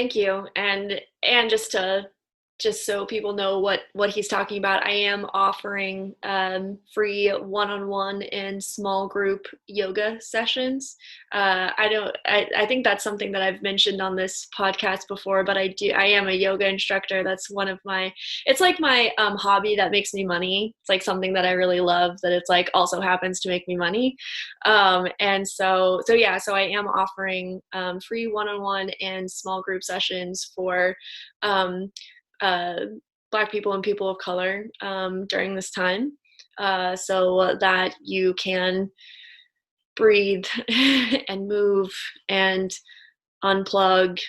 Thank you. And just so people know what he's talking about, I am offering free one-on-one and small group yoga sessions. I think that's something that I've mentioned on this podcast before, but I am a yoga instructor. That's one of my, it's like my hobby that makes me money. It's like something that I really love that it's like also happens to make me money. So I am offering free one-on-one and small group sessions for um, uh, Black people and people of color during this time, so that you can breathe and move and unplug,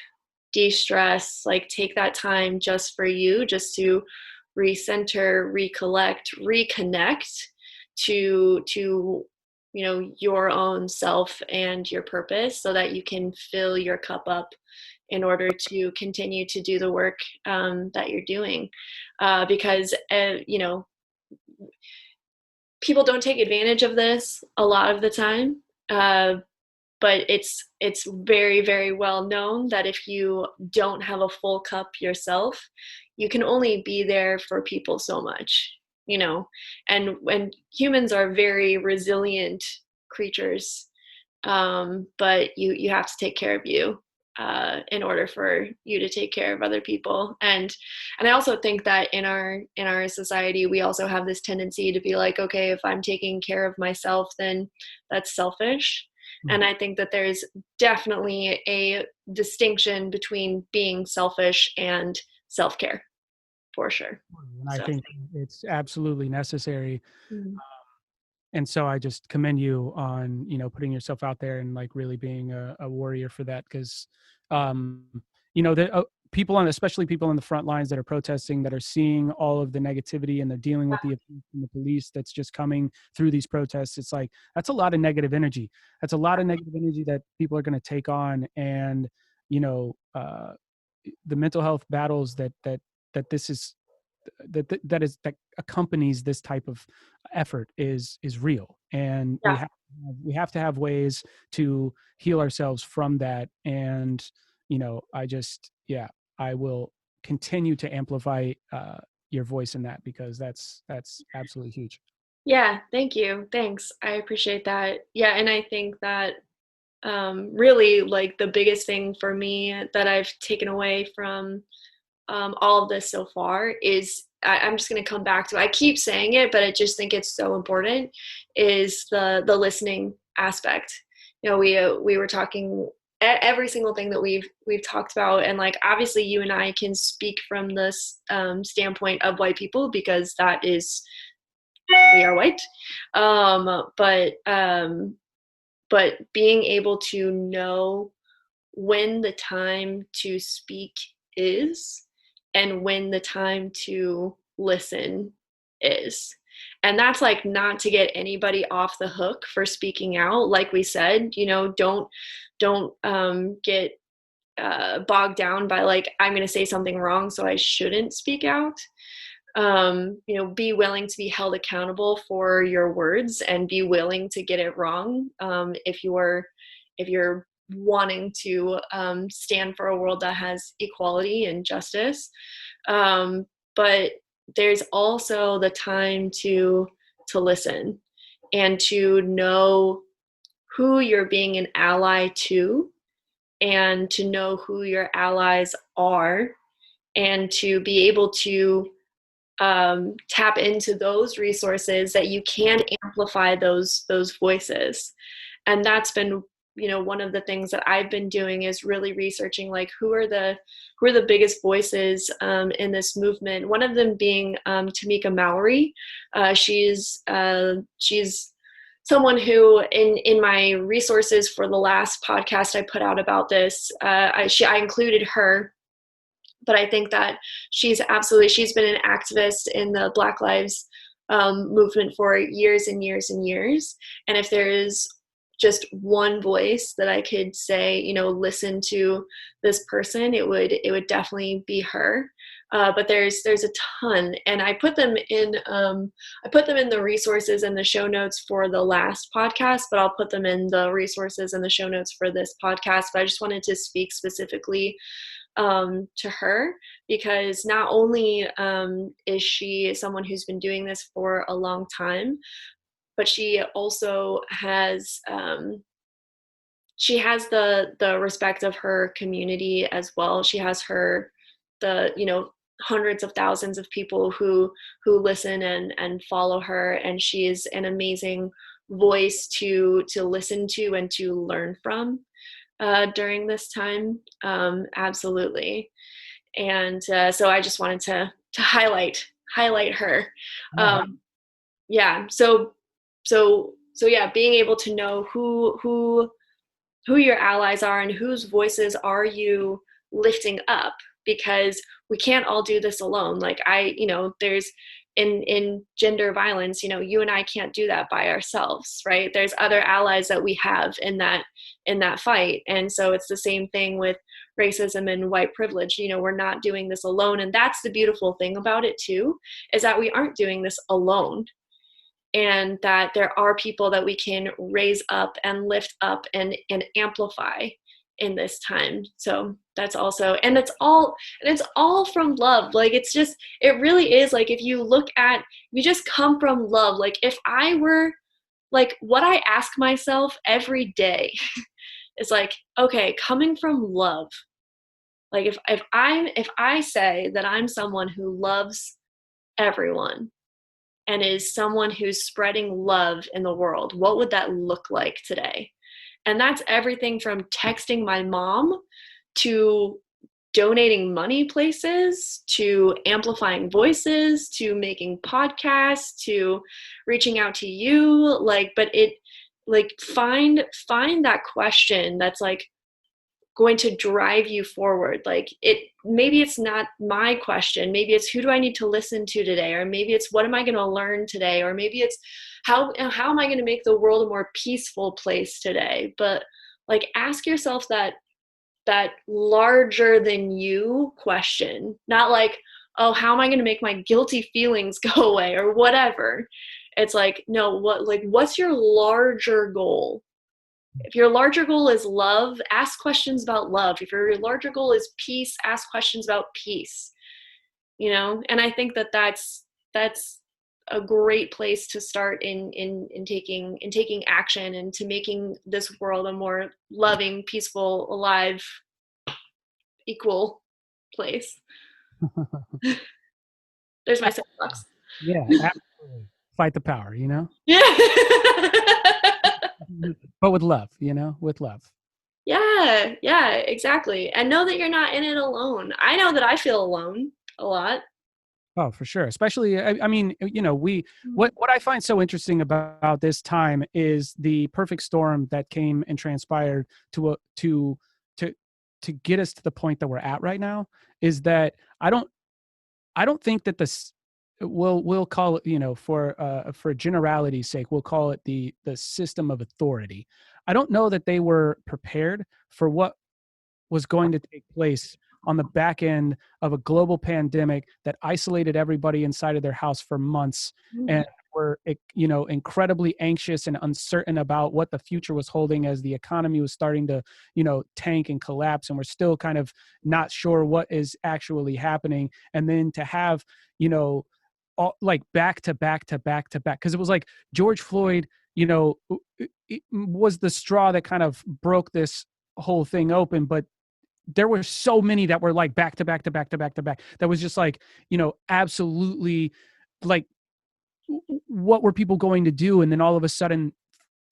de-stress, like take that time just for you, just to recenter, recollect, reconnect to your own self and your purpose, so that you can fill your cup up in order to continue to do the work that you're doing, because people don't take advantage of this a lot of the time, but it's very, very well known that if you don't have a full cup yourself, you can only be there for people so much, and when humans are very resilient creatures, but you have to take care of you in order for you to take care of other people. And I also think that in our society, we also have this tendency to be like, okay, if I'm taking care of myself, then that's selfish. And I think that there's definitely a distinction between being selfish and self-care, for sure. And I So think it's absolutely necessary. mhm. And so I just commend you on, putting yourself out there and like really being a warrior for that. Cause, um, the people especially people on the front lines that are protesting, that are seeing all of the negativity and they're dealing with the abuse from the police that's just coming through these protests. It's like, that's a lot of negative energy. That's a lot of negative energy that people are going to take on. And, the mental health battles that this is, that accompanies this type of effort is real, and Yeah. we have to have ways to heal ourselves from that. And I will continue to amplify your voice in that, because that's absolutely huge. Yeah, thank you. Thanks. I appreciate that. Yeah, and I think that really like the biggest thing for me that I've taken away from all of this so far is I'm just going to come back to, I keep saying it, but I just think it's so important, is the listening aspect. We were talking every single thing that we've talked about, and like obviously you and I can speak from this standpoint of white people, because that is, we are white, but being able to know when the time to speak is, and when the time to listen is. And that's like not to get anybody off the hook for speaking out. Like we said, don't get bogged down by like, I'm going to say something wrong, so I shouldn't speak out. Be willing to be held accountable for your words, and be willing to get it wrong, if you're wanting to stand for a world that has equality and justice. But there's also the time to listen, and to know who you're being an ally to, and to know who your allies are, and to be able to tap into those resources that you can amplify those voices. And that's been one of the things that I've been doing, is really researching like who are the biggest voices in this movement. One of them being Tamika Mallory. She's someone who in my resources for the last podcast I put out about this, I included her. But I think that she's been an activist in the Black Lives movement for years and years and years. And if there is just one voice that I could say, listen to this person, it would definitely be her. But there's a ton, and I put them in the resources and the show notes for the last podcast, but I'll put them in the resources and the show notes for this podcast. But I just wanted to speak specifically to her, because not only is she someone who's been doing this for a long time, but she has the respect of her community as well. She has the hundreds of thousands of people who listen and follow her, and she is an amazing voice to listen to and to learn from during this time. Absolutely. And so I just wanted to highlight her. Yeah. um, yeah. So yeah, being able to know who your allies are and whose voices are you lifting up, because we can't all do this alone. Like there's in gender violence, you and I can't do that by ourselves, right? There's other allies that we have in that fight. And so it's the same thing with racism and white privilege. We're not doing this alone. And that's the beautiful thing about it too, is that we aren't doing this alone, and that there are people that we can raise up and lift up and amplify in this time. So that's also, and it's all from love. Like, it really is. Like, if you just come from love. Like, if I were, like, what I ask myself every day is like, okay, coming from love, like, if I say that I'm someone who loves everyone and is someone who's spreading love in the world, what would that look like today? And that's everything from texting my mom to donating money places to amplifying voices to making podcasts to reaching out to you. Find that question that's like going to drive you forward. Like, maybe it's not my question, maybe it's, who do I need to listen to today, or maybe it's, what am I going to learn today, or maybe it's, how am I going to make the world a more peaceful place today. But, like, ask yourself that larger than you question, not like, oh, how am I going to make my guilty feelings go away or whatever. It's like, no, what's your larger goal? If your larger goal is love, ask questions about love. If your larger goal is peace, ask questions about peace. And I think that's a great place to start in taking action, and to making this world a more loving, peaceful, alive, equal place. There's my soapbox. Yeah, absolutely. Fight the power, Yeah. but with love, with love. Yeah, exactly. And know that you're not in it alone. I know that I feel alone a lot. Oh, for sure. Especially, I mean, what I find so interesting about this time is the perfect storm that came and transpired to to get us to the point that we're at right now. Is that I don't think that we'll call it, for generality's sake, we'll call it the system of authority. I don't know that they were prepared for what was going to take place on the back end of a global pandemic that isolated everybody inside of their house for months, and were, incredibly anxious and uncertain about what the future was holding, as the economy was starting to, tank and collapse, and we're still kind of not sure what is actually happening. And then to have, like back to back to back to back, because it was like George Floyd, it was the straw that kind of broke this whole thing open. But there were so many that were like back to back to back to back to back. That was just like, absolutely, like, what were people going to do? And then all of a sudden,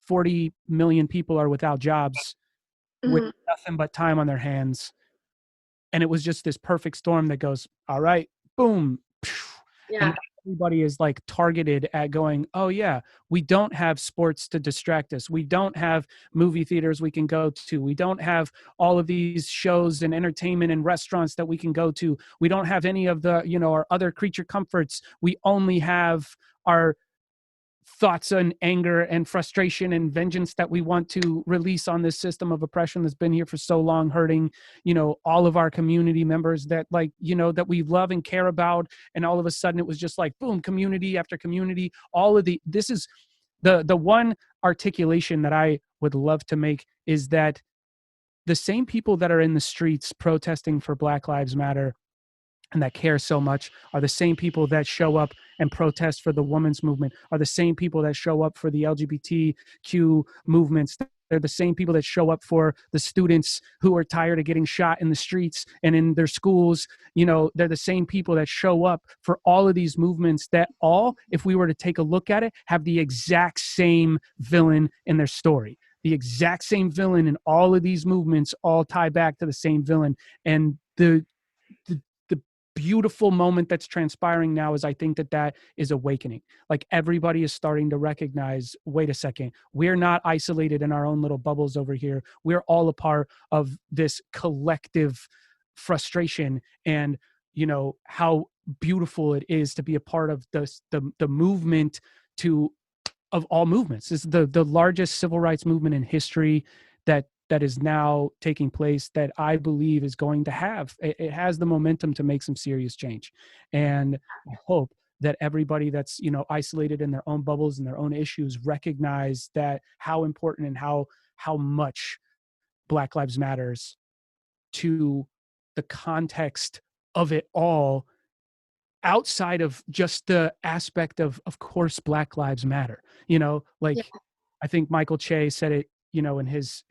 40 million people are without jobs with Mhm. nothing but time on their hands. And it was just this perfect storm that goes, all right, boom. And Yeah. everybody is like targeted at going, oh yeah, we don't have sports to distract us. We don't have movie theaters we can go to. We don't have all of these shows and entertainment and restaurants that we can go to. We don't have any of the, our other creature comforts. We only have our thoughts and anger and frustration and vengeance that we want to release on this system of oppression that's been here for so long, hurting, all of our community members that, like, that we love and care about. And all of a sudden it was just like, boom, community after community. This is the one articulation that I would love to make, is that the same people that are in the streets protesting for Black Lives Matter and that care so much are the same people that show up and protest for the women's movement, are the same people that show up for the LGBTQ movements. They're the same people that show up for the students who are tired of getting shot in the streets and in their schools. You know, they're the same people that show up for all of these movements that all, if we were to take a look at it, have the exact same villain in their story. The exact same villain in all of these movements all tie back to the same villain. And the beautiful moment that's transpiring now is I think that is awakening. Like everybody is starting to recognize, wait a second, we're not isolated in our own little bubbles over here. We're all a part of this collective frustration, and you know how beautiful it is to be a part of the movement to of all movements. This is the largest civil rights movement in history that is now taking place, that I believe is going to have, it has the momentum to make some serious change. And I hope that everybody that's, you know, isolated in their own bubbles and their own issues recognize that how important and how much Black Lives Matters to the context of it all, outside of just the aspect of course Black Lives Matter. You know, Yeah. like I think Michael Che said it, you know, in his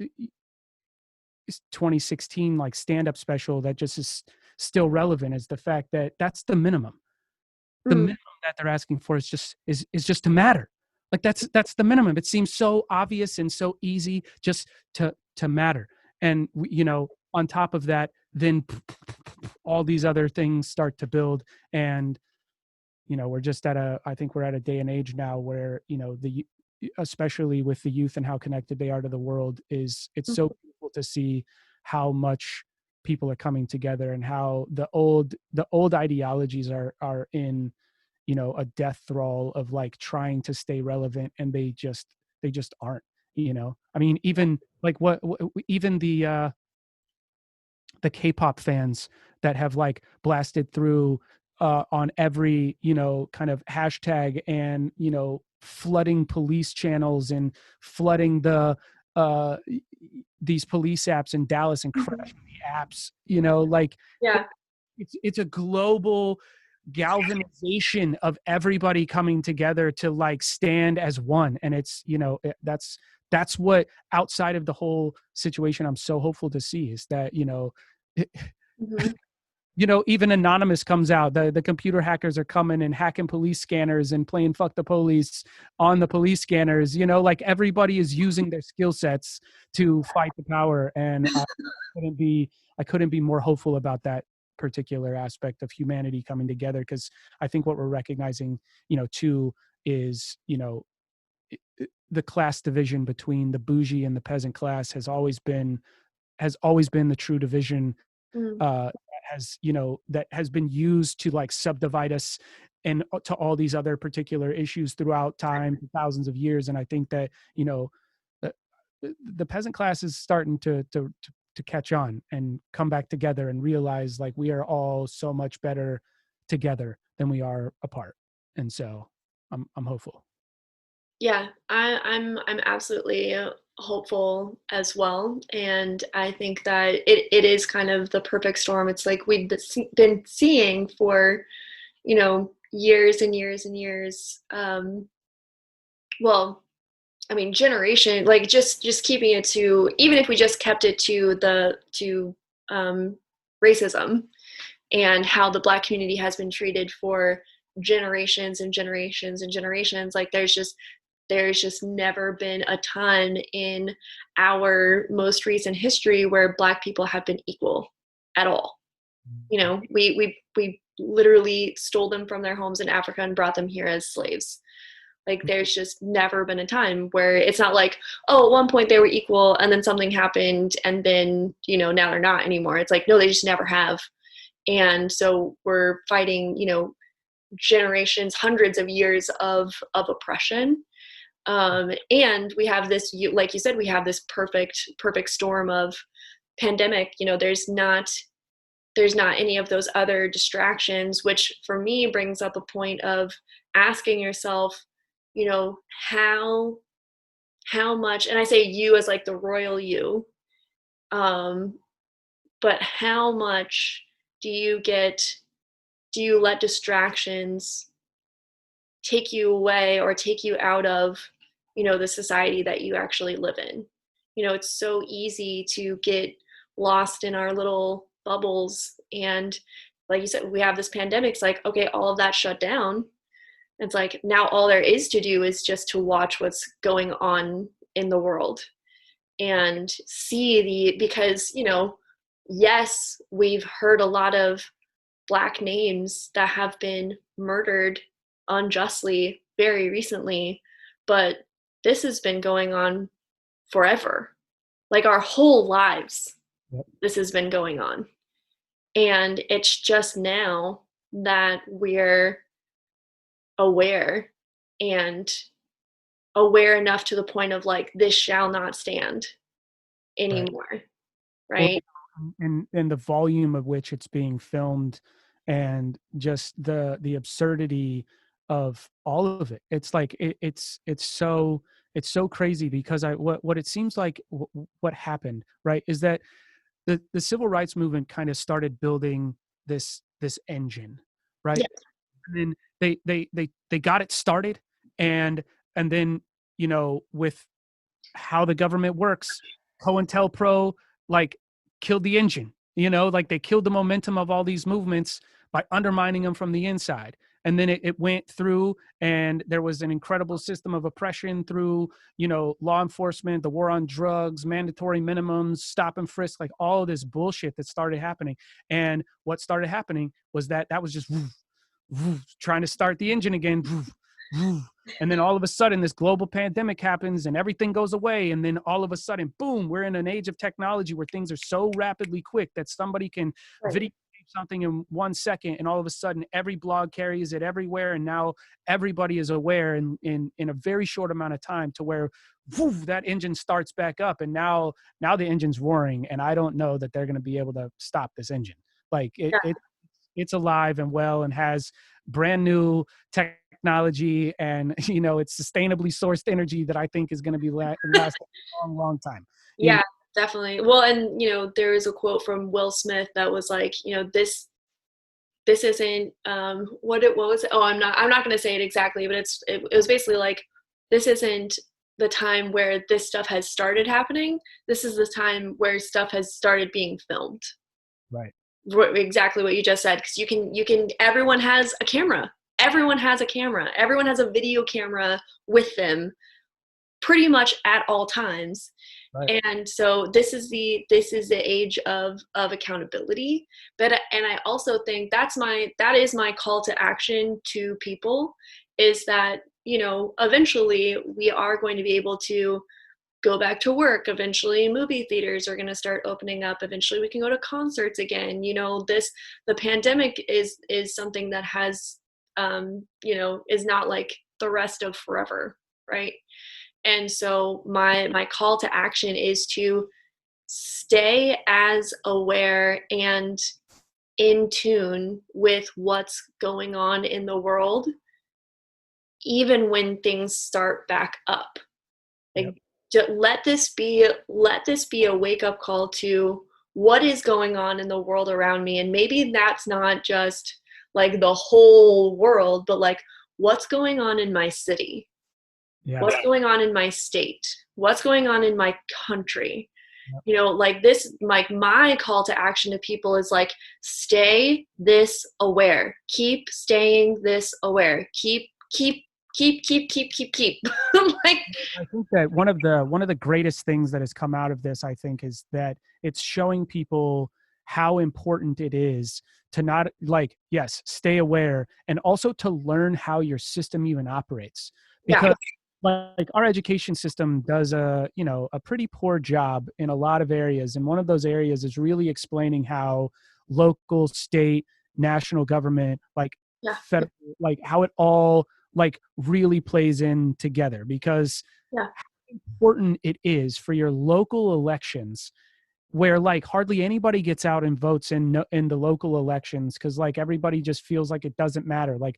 2016 like stand-up special, that just is still relevant, is the fact that that's the minimum. The Mm, minimum that they're asking for is just to matter. Like that's the minimum. It seems so obvious and so easy just to matter. And you know, on top of that, then all these other things start to build. And you know, we're just I think we're at a day and age now where, you know, especially with the youth and how connected they are to the world, it's so mhm, beautiful to see how much people are coming together, and how the old ideologies are in, you know, a death thrall of like trying to stay relevant, and they just aren't, you know. I mean, even like what even the K-pop fans that have like blasted through on every, you know, kind of hashtag, and you know, flooding police channels and flooding uh these police apps in Dallas and mhm. crashing the apps, you know, like Yeah. it's a global galvanization of everybody coming together to like stand as one. And it's, you know, that's what, outside of the whole situation, I'm so hopeful to see, is that, you know, Mhm. you know, even Anonymous comes out. The computer hackers are coming and hacking police scanners and playing fuck the police on the police scanners. You know, like everybody is using their skill sets to fight the power. And couldn't be I couldn't be more hopeful about that particular aspect of humanity coming together. Because I think what we're recognizing, you know, too, is, you know, the class division between the bougie and the peasant class has always been the true division, Mm, has, you know, that has been used to like subdivide us and to all these other particular issues throughout time, thousands of years. And I think that, you know, the, the peasant class is starting to catch on and come back together and realize like we are all so much better together than we are apart. And so I'm hopeful. yeah, I'm absolutely hopeful as well, and I think that it is kind of the perfect storm. It's like we've been seeing for, you know, years and years and years. Well, I mean, generation, like just keeping it to, even if we just kept it to um, racism and how the Black community has been treated for generations and generations and generations. Like there's just never been a time in our most recent history where Black people have been equal at all. You know, we literally stole them from their homes in Africa and brought them here as slaves. Like there's just never been a time where it's not like, oh, at one point they were equal and then something happened and then, you know, now they're not anymore. It's like, no, they just never have. And so we're fighting, you know, generations, hundreds of years of oppression. And we have this, like you said, we have this perfect storm of pandemic. You know, there's not any of those other distractions, which for me brings up a point of asking yourself, you know, how much, and I say you as like the royal you, Um, but how much do you get, do you let distractions take you away or take you out of, the society that you actually live in? It's so easy to get lost in our little bubbles. And like you said, we have this pandemic. It's like, okay, all of that shut down. It's like now all there is to do is just to watch what's going on in the world and see because, yes, we've heard a lot of Black names that have been murdered unjustly very recently, but this has been going on forever. Like our whole lives, Yep. this has been going on. And it's just now that we're aware and aware enough to the point of like, this shall not stand Right. anymore, Well, right? and the volume of which it's being filmed, and just the absurdity of all of it. It's like it's so crazy, because what it seems like what happened, right, is that the civil rights movement kind of started building this engine, Yeah, right? And then they got it started, and then, with how the government works, COINTELPRO, like, killed the engine. Like, they killed the momentum of all these movements by undermining them from the inside. And then it went through, and there was an incredible system of oppression through, law enforcement, the war on drugs, mandatory minimums, stop and frisk, like all of this bullshit that started happening. And what started happening was that was just woof, woof, trying to start the engine again. Woof, woof. And then all of a sudden, this global pandemic happens and everything goes away. And then all of a sudden, boom, we're in an age of technology where things are so rapidly quick that somebody can right. videotape something in 1 second. And all of a sudden, every blog carries it everywhere. And now everybody is aware in a very short amount of time, to where woof, that engine starts back up. And now the engine's roaring. And I don't know that they're going to be able to stop this engine. Like, it's alive and well, and has brand new technology, and it's sustainably sourced energy that I think is going to be last a long, long time. you know Yeah, definitely. Well, and there is a quote from Will Smith that was like, this isn't what was it? Oh, I'm not going to say it exactly, but it was basically like, this isn't the time where this stuff has started happening. This is the time where stuff has started being filmed. right. Exactly what you just said, because you can everyone has a camera. Everyone has a camera. Everyone has a video camera with them pretty much at all times. Right. And so this is the age of accountability. But and I also think that is my call to action to people, is that eventually we are going to be able to go back to work. Eventually movie theaters are going to start opening up. Eventually we can go to concerts again. The pandemic is something that has is not like the rest of forever, right? And so my call to action is to stay as aware and in tune with what's going on in the world, even when things start back up. Yep. Like, let this be a wake up call to what is going on in the world around me. And maybe that's not just like the whole world, but like, what's going on in my city? Yeah. What's going on in my state? What's going on in my country? Yep. Like this, like my call to action to people is like, stay this aware. Keep staying this aware. Keep. Like, I think that one of the greatest things that has come out of this, I think, is that it's showing people how important it is to not, like, yes, stay aware, and also to learn how your system even operates. yeah, Because, like, our education system does a pretty poor job in a lot of areas, and one of those areas is really explaining how local, state, national government, like yeah, federal, like how it all, like, really plays in together. Because yeah, how important it is for your local elections, where, like, hardly anybody gets out and votes in the local elections, because, like, everybody just feels like it doesn't matter, like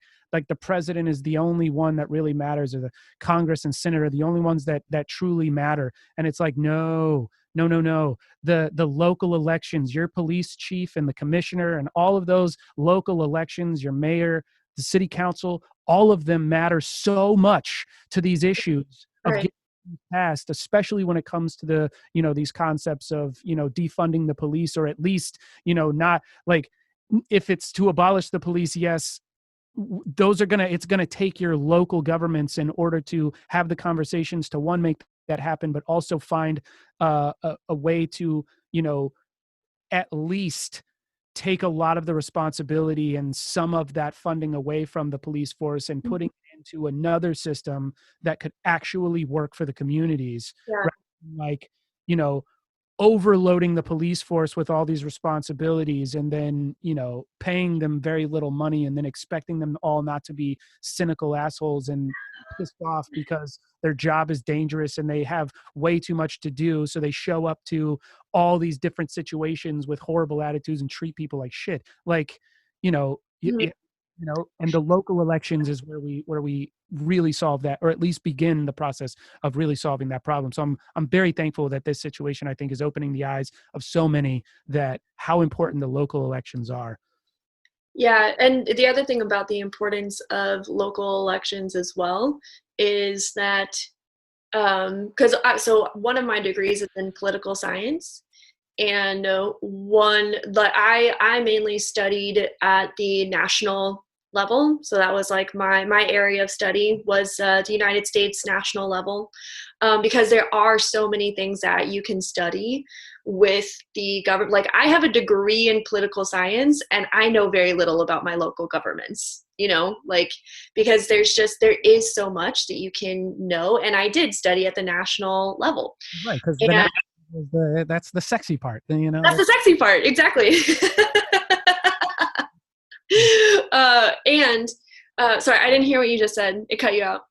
the president is the only one that really matters, or the Congress and Senate are the only ones that truly matter. And it's like, no, No, no, no. The local elections, your police chief and the commissioner and all of those local elections, your mayor, the city council, all of them matter so much to these issues of Right. getting passed, especially when it comes to the, these concepts of, defunding the police, or at least, not like, if it's to abolish the police, yes, those are gonna it's gonna take your local governments in order to have the conversations to, one, make that happen, but also find a way to, at least take a lot of the responsibility and some of that funding away from the police force and putting Mhm. it into another system that could actually work for the communities, Yeah. rather than, like, you know overloading the police force with all these responsibilities, and then, paying them very little money, and then expecting them all not to be cynical assholes and pissed off because their job is dangerous and they have way too much to do, so they show up to all these different situations with horrible attitudes and treat people like shit. Like, Mhm. and the local elections is where we really solve that, or at least begin the process of really solving that problem. So I'm very thankful that this situation, I think, is opening the eyes of so many, that how important the local elections are. Yeah, and the other thing about the importance of local elections as well is that, because so one of my degrees is in political science, and one that I mainly studied at the national level. So that was like my area of study was the United States national level, because there are so many things that you can study with the government. Like I have a degree in political science, and I know very little about my local governments. Like because there is so much that you can know, and I did study at the national level. Right, because And that's the sexy part. that's the sexy part, exactly. And sorry, I didn't hear what you just said. It cut you out.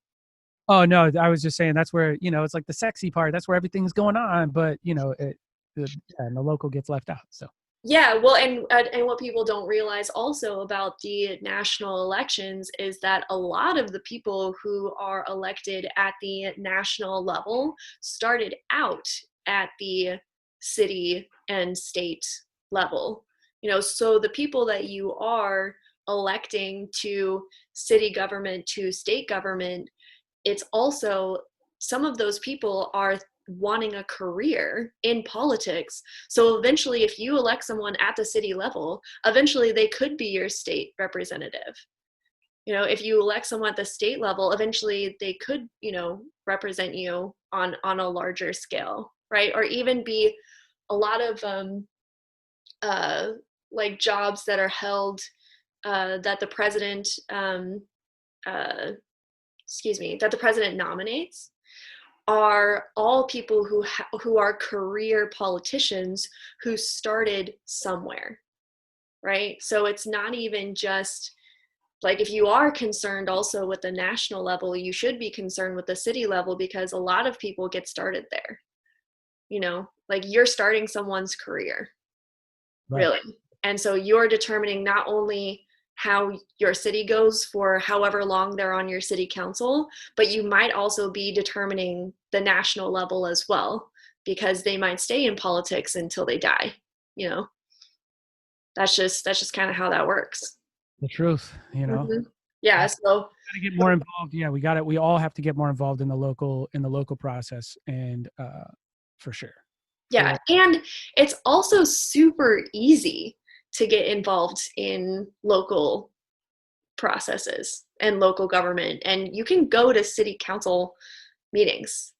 Oh no, I was just saying that's where, it's like the sexy part. That's where everything's going on, but and the local gets left out. So Yeah, well, and what people don't realize also about the national elections is that a lot of the people who are elected at the national level started out at the city and state level. So the people that you are electing to city government, to state government, it's also some of those people are wanting a career in politics. So eventually, if you elect someone at the city level, eventually they could be your state representative. If you elect someone at the state level, eventually they could, represent you on a larger scale, right? Or even be a lot of uh, like jobs that are held that the president uh, that the president nominates are all people who are career politicians who started somewhere, right? So it's not even just like if you are concerned also with the national level, you should be concerned with the city level because a lot of people get started there. Like you're starting someone's career, right. really. And so you're determining not only how your city goes for however long they're on your city council, but you might also be determining the national level as well, because they might stay in politics until they die. You know, that's just kind of how that works. The truth, Hmm. Yeah. Got So to get more involved. Yeah, we all have to get more involved in the local process, and for sure. yeah, For and it's also super easy to get involved in local processes and local government, and you can go to city council meetings.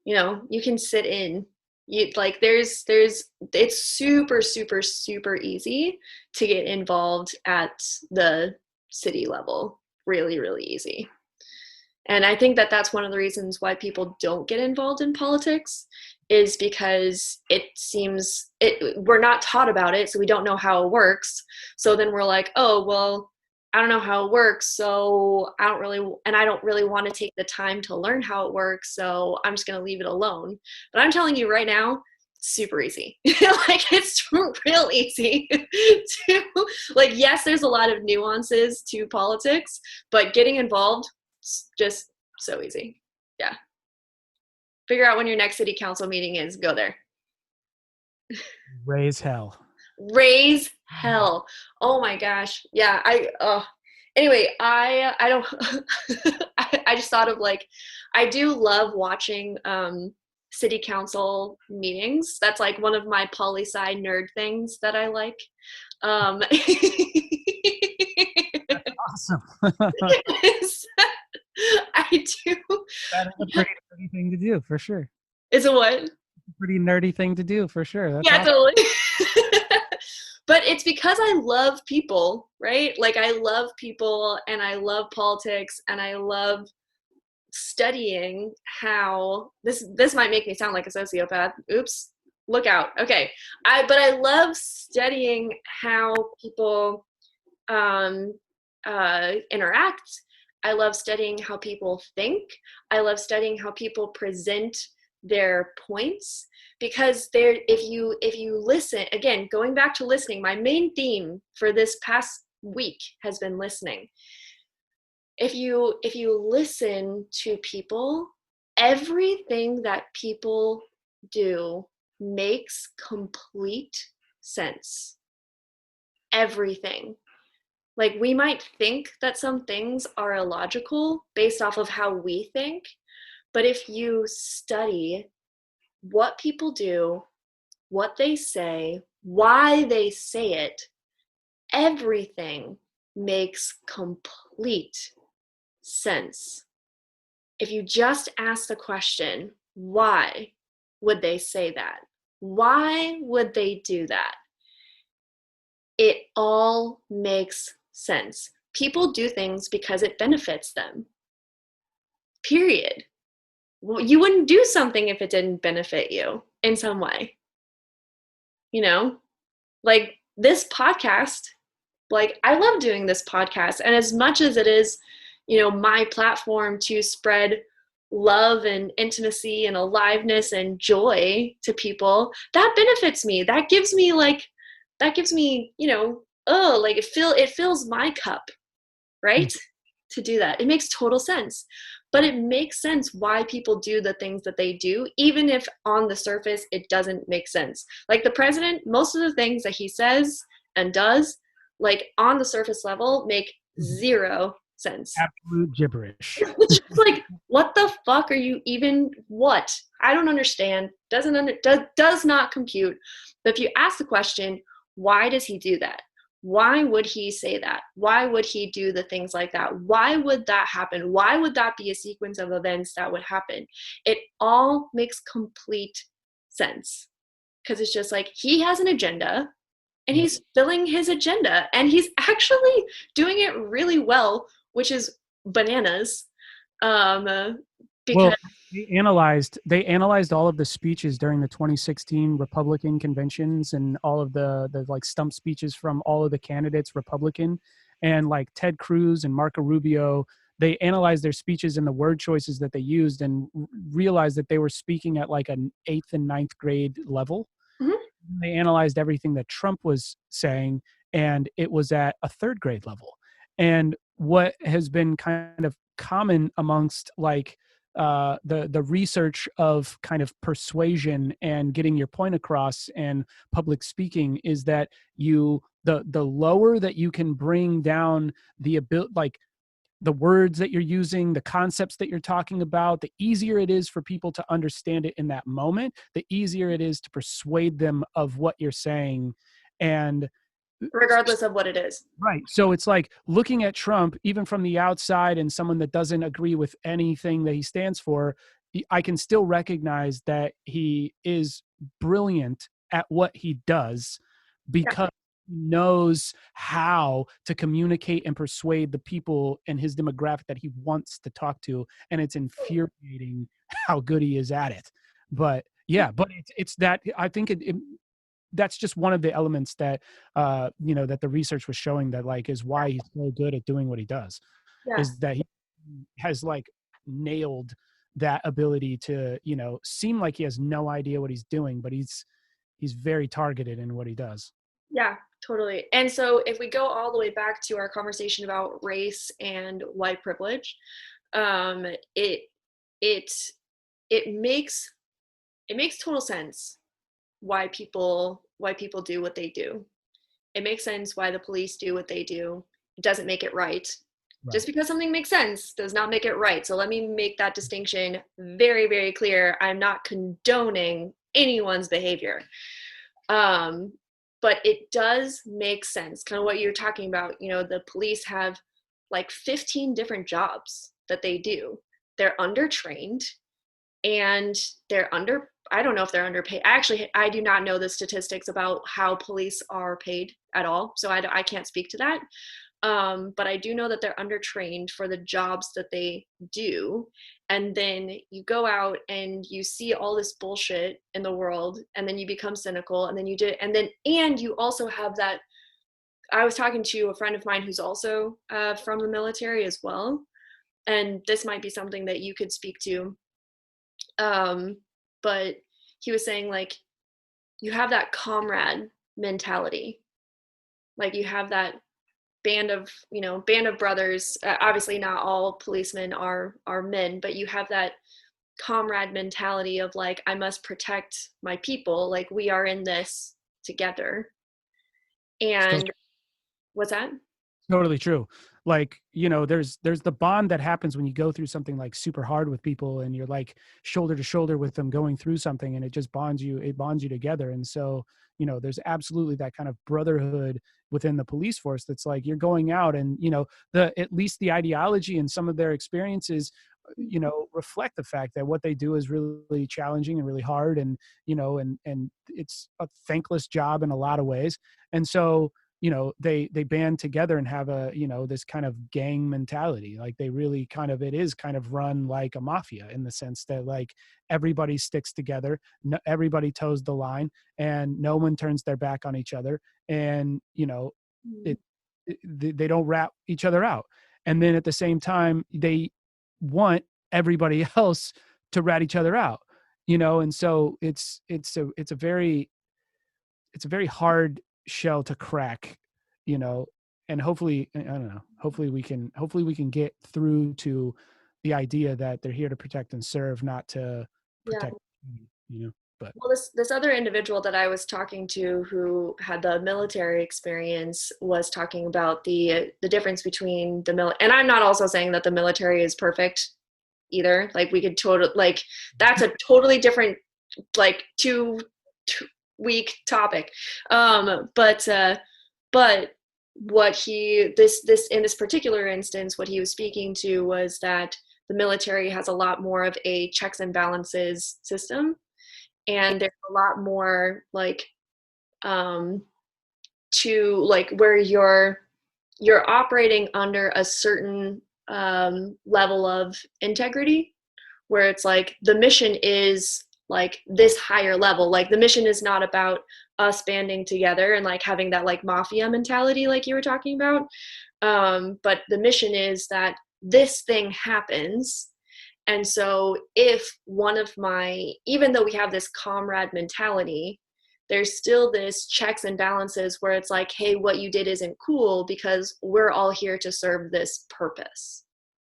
You can sit in. You like there's it's super super super easy to get involved at the city level, really really easy. And I think that that's one of the reasons why people don't get involved in politics, is because we're not taught about it, so we don't know how it works. So then we're like, oh well, I don't know how it works, so I don't really want to take the time to learn how it works, so I'm just going to leave it alone. But I'm telling you right now, super easy. Like it's real easy to, like, yes, there's a lot of nuances to politics, but getting involved, it's just so easy. Yeah. Figure out when your next city council meeting is, go there. Raise hell. Raise hell. Oh my gosh. Yeah, anyway, I don't I just thought of like I do love watching city council meetings. That's like one of my poli sci nerd things that I like. Um Awesome. I do. That is a pretty nerdy thing to do, for sure. Is it what? Pretty nerdy thing to do, for sure. That's Yeah, awesome. totally. But it's because I love people, right? Like I love people and I love politics and I love studying how this might make me sound like a sociopath. Oops. Look out. Okay. I love studying how people um interact. I love studying how people think. I love studying how people present their points because there if you listen again going back to listening, my main theme for this past week has been listening. If you listen to people, everything that people do makes complete sense. Everything. Like we might think that some things are illogical based off of how we think, but if you study what people do, what they say, why they say it, everything makes complete sense. If you just ask the question, why would they say that? Why would they do that? It all makes sense. People do things because it benefits them. Period. You wouldn't do something if it didn't benefit you in some way. You know, like this podcast, like I love doing this podcast. And as much as it is, my platform to spread love and intimacy and aliveness and joy to people, that benefits me. That gives me, oh, like it fills my cup, right? To do that. It makes total sense. But it makes sense why people do the things that they do, even if on the surface it doesn't make sense. Like the president, most of the things that he says and does, like on the surface level, make zero sense. Absolute gibberish. It's just like, what the fuck are you even? What? I don't understand. Does not compute. But if you ask the question, why does he do that? Why would he say that? Why would he do the things like that? Why would that happen? Why would that be a sequence of events that would happen? It all makes complete sense because it's just like he has an agenda and Yep. he's filling his agenda and he's actually doing it really well, which is bananas. Because Well, they analyzed all of the speeches during the 2016 Republican conventions and all of the like stump speeches from all of the candidates Republican, and like Ted Cruz and Marco Rubio. They analyzed their speeches and the word choices that they used and realized that they were speaking at like an eighth and ninth grade level. mhm, They analyzed everything that Trump was saying, and it was at a third grade level. And what has been kind of common amongst like the research of kind of persuasion and getting your point across and public speaking is that the lower that you can bring down the ability, like the words that you're using, the concepts that you're talking about, the easier it is for people to understand it in that moment, the easier it is to persuade them of what you're saying. And regardless of what it is. right. So it's like looking at Trump, even from the outside and someone that doesn't agree with anything that he stands for, I can still recognize that he is brilliant at what he does Yeah. because he knows how to communicate and persuade the people in his demographic that he wants to talk to. And it's infuriating how good he is at it. But yeah, but it's that I think that's just one of the elements that that the research was showing that like is why he's so good at doing what he does, Yeah. is that he has like nailed that ability to seem like he has no idea what he's doing, but he's very targeted in what he does. Yeah, totally. And so if we go all the way back to our conversation about race and white privilege, um, it it it makes total sense why people do what they do. It makes sense why the police do what they do. It doesn't make it right. Just Right. because something makes sense does not make it right. So let me make that distinction very, very clear. I'm not condoning anyone's behavior. Um, but it does make sense. Kind of what you're talking about. The police have like 15 different jobs that they do. They're undertrained and they're under, I don't know if they're underpaid. I do not know the statistics about how police are paid at all. So I can't speak to that. But I do know that they're undertrained for the jobs that they do. And then you go out and you see all this bullshit in the world, and then you become cynical, and then and you also have that. I was talking to a friend of mine who's also from the military as well, and this might be something that you could speak to. But he was saying, like, you have that comrade mentality, like you have that band of brothers. Obviously not all policemen are men, but you have that comrade mentality of like, I must protect my people, like we are in this together. So And what's that? totally true. Like, there's the bond that happens when you go through something like super hard with people and you're like shoulder to shoulder with them going through something, and it bonds you together. And so, there's absolutely that kind of brotherhood within the police force that's like you're going out and, at least the ideology and some of their experiences, reflect the fact that what they do is really challenging and really hard, and, and it's a thankless job in a lot of ways. And so, they band together and have this kind of gang mentality. Like they really it is kind of run like a mafia in the sense that like everybody sticks together, no, everybody toes the line, and no one turns their back on each other. And, Mhm. it, they don't rat each other out. And then at the same time, they want everybody else to rat each other out, and so it's a very hard shell to crack, you know, and hopefully, I don't know, hopefully we can get through to the idea that they're here to protect and serve, not to Yeah. protect, but Well, this other individual that I was talking to who had the military experience was talking about the difference between and I'm not also saying that the military is perfect either. Like we could totally, like, that's a totally different, like, two week topic. But what this in this particular instance, what he was speaking to was that the military has a lot more of a checks and balances system, and there's a lot more like um to like where you're operating under a certain level of integrity, where it's like the mission is like this higher level. Like the mission is not about us banding together and like having that like mafia mentality like you were talking about. But the mission is that this thing happens. And so if one of my, even though we have this comrade mentality, there's still this checks and balances where it's like, hey, what you did isn't cool because we're all here to serve this purpose.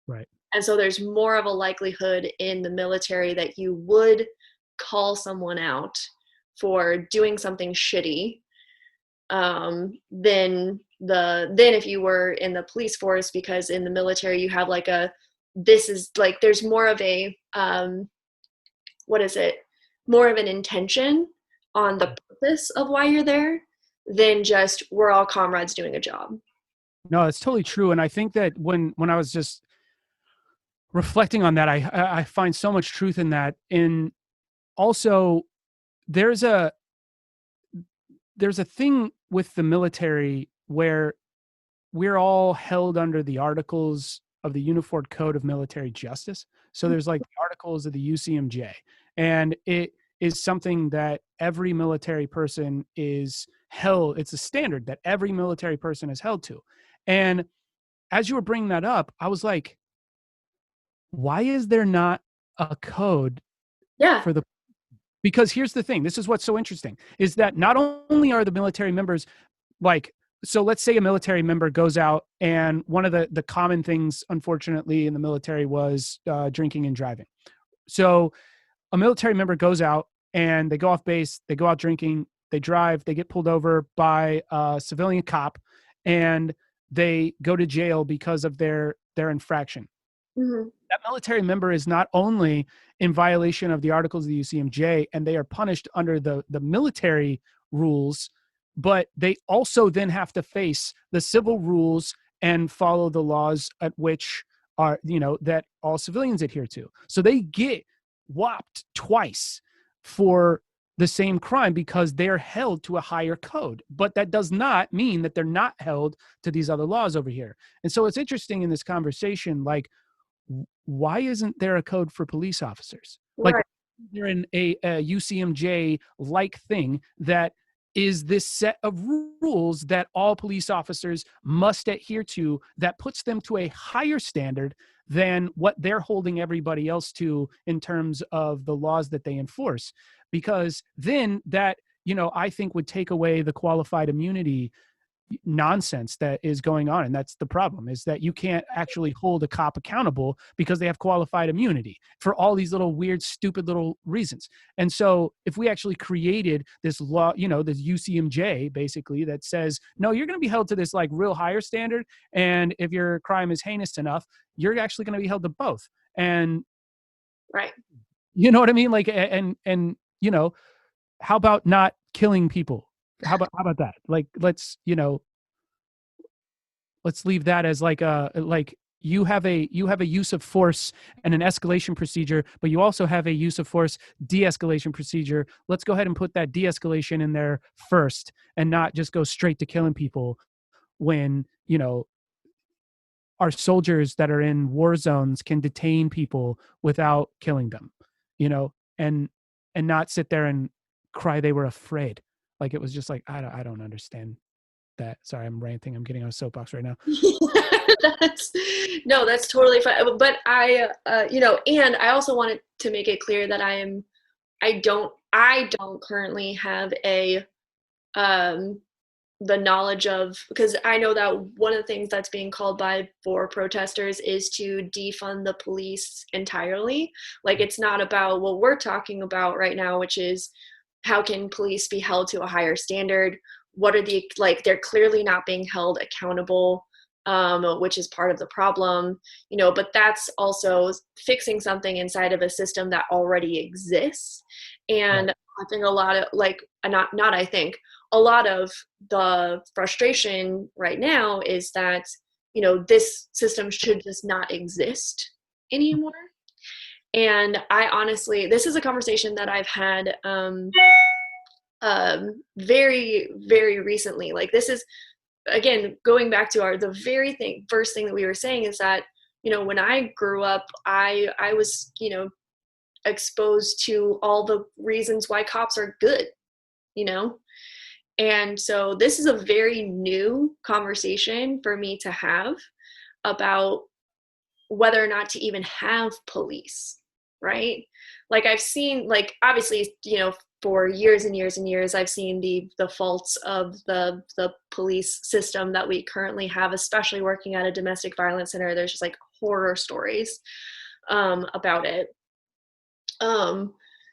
right. And so there's more of a likelihood in the military that you would call someone out for doing something shitty, than if you were in the police force, because in the military you have like this is like there's more of a what is it? More of an intention on the purpose of why you're there than just we're all comrades doing a job. No, it's totally true. And I think that when I was just reflecting on that, I find so much truth in that. In also, there's a there's a thing with the military where we're all held under the articles of the Uniform Code of Military Justice. So there's like the articles of the UCMJ, and it is something that every military person is held. It's a standard that every military person is held to. And as you were bringing that up, I was like, why is there not a code Yeah. for the, because here's the thing, this is what's so interesting, is that not only are the military members like, so let's say a military member goes out, and one of the common things unfortunately in the military was drinking and driving. So a military member goes out and they go off base, they go out drinking, they drive, they get pulled over by a civilian cop, and they go to jail because of their infraction. Mm-hmm. That military member is not only in violation of the articles of the UCMJ, and they are punished under the military rules, but they also then have to face the civil rules and follow the laws at which are, that all civilians adhere to. So they get whopped twice for the same crime because they're held to a higher code. But that does not mean that they're not held to these other laws over here. And so it's interesting in this conversation, like, why isn't there a code for police officers? Like, Right. they're in a UCMJ like thing that is this set of rules that all police officers must adhere to, that puts them to a higher standard than what they're holding everybody else to in terms of the laws that they enforce. Because then that, I think would take away the qualified immunity nonsense that is going on. And that's the problem, is that you can't actually hold a cop accountable because they have qualified immunity for all these little weird, stupid little reasons. And so if we actually created this law, this UCMJ basically that says, no, you're going to be held to this like real higher standard. And if your crime is heinous enough, you're actually going to be held to both. And Right. you know what I mean? Like, and, how about not killing people? How about that? Like, let's leave that as like you have a use of force and an escalation procedure, but you also have a use of force de-escalation procedure. Let's go ahead and put that de-escalation in there first and not just go straight to killing people when, our soldiers that are in war zones can detain people without killing them, you know, and not sit there and cry they were afraid. Like, it was just like, I don't understand that. Sorry, I'm ranting. I'm getting on a soapbox right now. that's no, that's totally fine. But and I also wanted to make it clear that I don't currently have a um the knowledge of, because I know that one of the things that's being called by for protesters is to defund the police entirely. Like, it's not about what we're talking about right now, which is how can police be held to a higher standard? What are the, like, they're clearly not being held accountable, which is part of the problem, but that's also fixing something inside of a system that already exists. Right. And I think a lot of, like, not I think, a lot of the frustration right now is that, this system should just not exist anymore. And I honestly, this is a conversation that I've had very, very recently. Like, this is, again, going back to the very first thing that we were saying is that, when I grew up, I was, exposed to all the reasons why cops are good, you know? And so this is a very new conversation for me to have about whether or not to even have police, right? Like, I've seen, like, obviously, for years and years and years, I've seen the faults of the police system that we currently have, especially working at a domestic violence center. There's just like horror stories about it.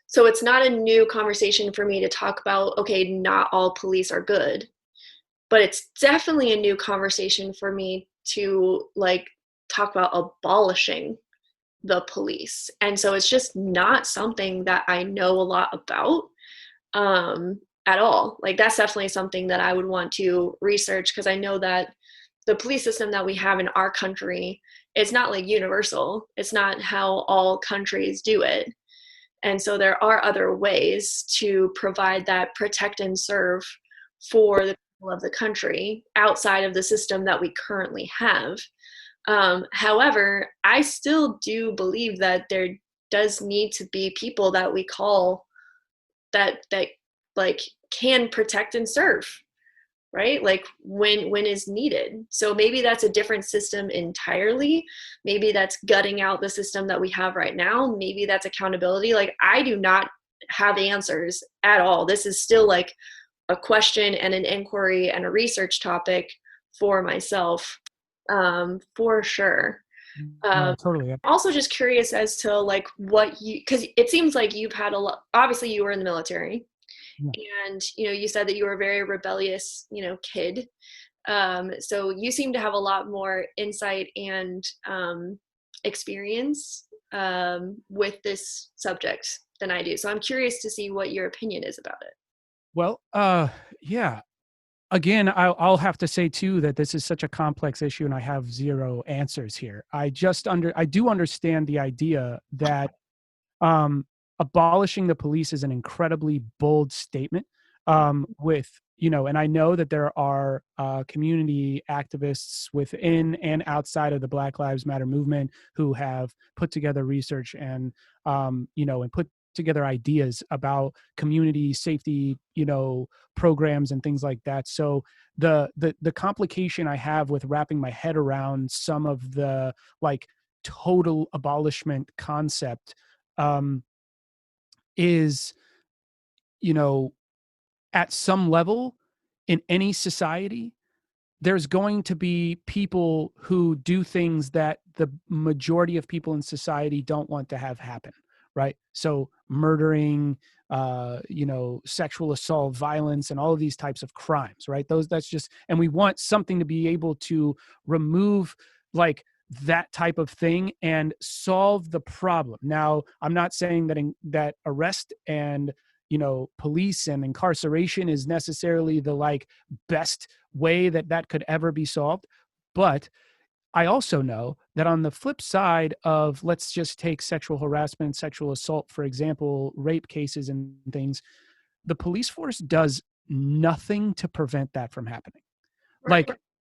So it's not a new conversation for me to talk about, okay, not all police are good, but it's definitely a new conversation for me to, like, talk about abolishing the police. And so it's just not something that I know a lot about at all. Like, that's definitely something that I would want to research, because I know that the police system that we have in our country, it's not like universal. It's not how all countries do it. And so there are other ways to provide that protect and serve for the people of the country outside of the system that we currently have. However, I still do believe that there does need to be people that we call that like can protect and serve, right? Like, when is needed. So maybe that's a different system entirely. Maybe that's gutting out the system that we have right now. Maybe that's accountability. Like, I do not have answers at all. This is still like a question and an inquiry and a research topic for myself, for sure. No, totally. Also just curious as to like what you, because it seems like you've had a lot, obviously you were in the military, Yeah. and you said that you were a very rebellious kid. So you seem to have a lot more insight and experience with this subject than I do. So I'm curious to see what your opinion is about it. Well, yeah. Again, I'll have to say too that this is such a complex issue, and I have zero answers here. I do understand the idea that um, abolishing the police is an incredibly bold statement. With and I know that there are community activists within and outside of the Black Lives Matter movement who have put together research and and put together ideas about community safety, programs and things like that. So the complication I have with wrapping my head around some of the like total abolishment concept um, is, you know, at some level in any society, there's going to be people who do things that the majority of people in society don't want to have happen, right? So murdering, sexual assault, violence, and all of these types of crimes, right? That's just, and we want something to be able to remove like that type of thing and solve the problem. Now, I'm not saying that arrest and police and incarceration is necessarily the like best way that could ever be solved. But I also know that on the flip side of, let's just take sexual harassment, sexual assault, for example, rape cases and things, the police force does nothing to prevent that from happening. Right.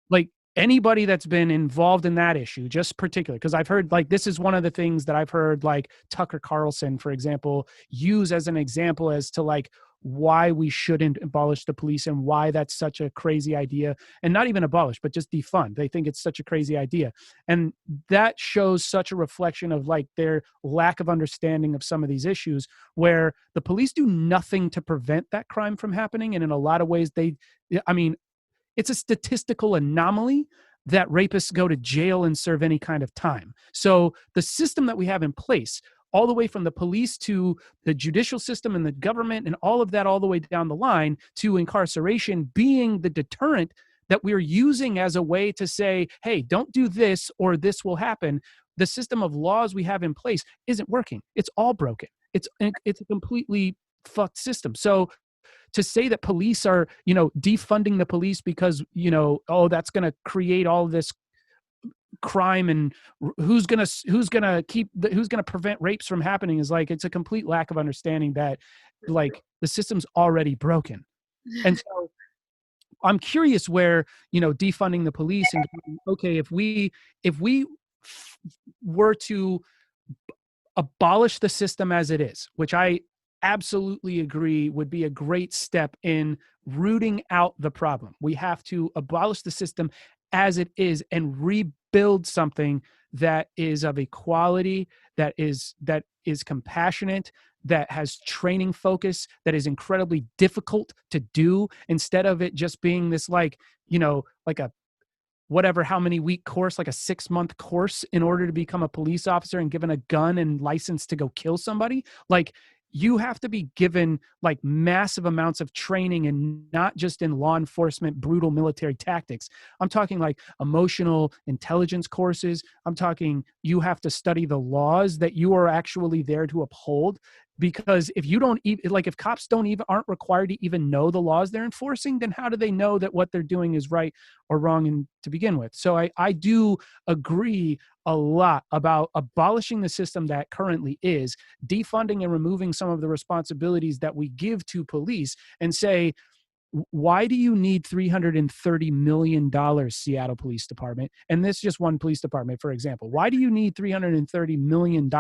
Like anybody that's been involved in that issue, just particularly because I've heard like this is one of the things that I've heard like Tucker Carlson, for example, use as an example as to like why we shouldn't abolish the police and why that's such a crazy idea, and not even abolish but just defund. They think it's such a crazy idea, and that shows such a reflection of like their lack of understanding of some of these issues, where the police do nothing to prevent that crime from happening. And in a lot of ways I mean, it's a statistical anomaly that rapists go to jail and serve any kind of time. So the system that we have in place, all the way from the police to the judicial system and the government and all of that, all the way down the line to incarceration being the deterrent that we're using as a way to say, hey, don't do this or this will happen. The system of laws we have in place isn't working. It's all broken. It's a completely fucked system. So to say that police are, defunding the police because, oh, that's going to create all this crime and who's going to prevent rapes from happening is like, it's a complete lack of understanding that like the system's already broken. And so I'm curious where, defunding the police and okay, if we were to abolish the system as it is, which I absolutely agree would be a great step in rooting out the problem. We have to abolish the system as it is and rebuild something that is of equality, that is compassionate, that has training focus, that is incredibly difficult to do, instead of it just being this like, like a whatever, how many week course, like a 6-month course in order to become a police officer and given a gun and license to go kill somebody. Like, you have to be given like massive amounts of training, and not just in law enforcement, brutal military tactics. I'm talking like emotional intelligence courses. I'm talking you have to study the laws that you are actually there to uphold. Because if you don't even like, if cops aren't required to even know the laws they're enforcing, then how do they know that what they're doing is right or wrong to begin with? So I do agree a lot about abolishing the system that currently is, defunding and removing some of the responsibilities that we give to police, and say, why do you need $330 million, Seattle Police Department? And this is just one police department, for example. Why do you need $330 million?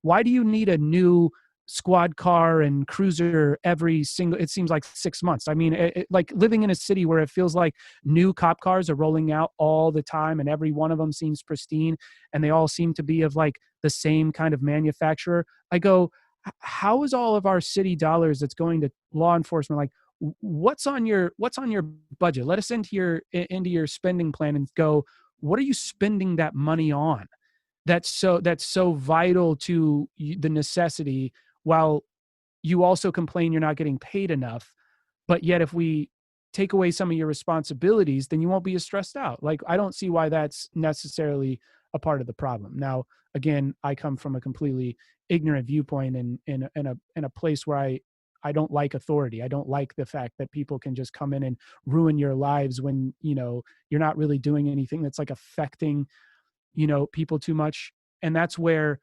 Why do you need a new squad car and cruiser it seems like 6 months? I mean, like living in a city where it feels like new cop cars are rolling out all the time and every one of them seems pristine and they all seem to be of like the same kind of manufacturer. I go, how is all of our city dollars that's going to law enforcement, like what's on your budget? Let us into your spending plan and go, what are you spending that money on? that's so vital to the necessity, while you also complain you're not getting paid enough. But yet if we take away some of your responsibilities, then you won't be as stressed out. Like, I don't see why that's necessarily a part of the problem. Now, again, I come from a completely ignorant viewpoint, and in a place where I don't like authority. I don't like the fact that people can just come in and ruin your lives when, you're not really doing anything that's like affecting, people too much. And that's where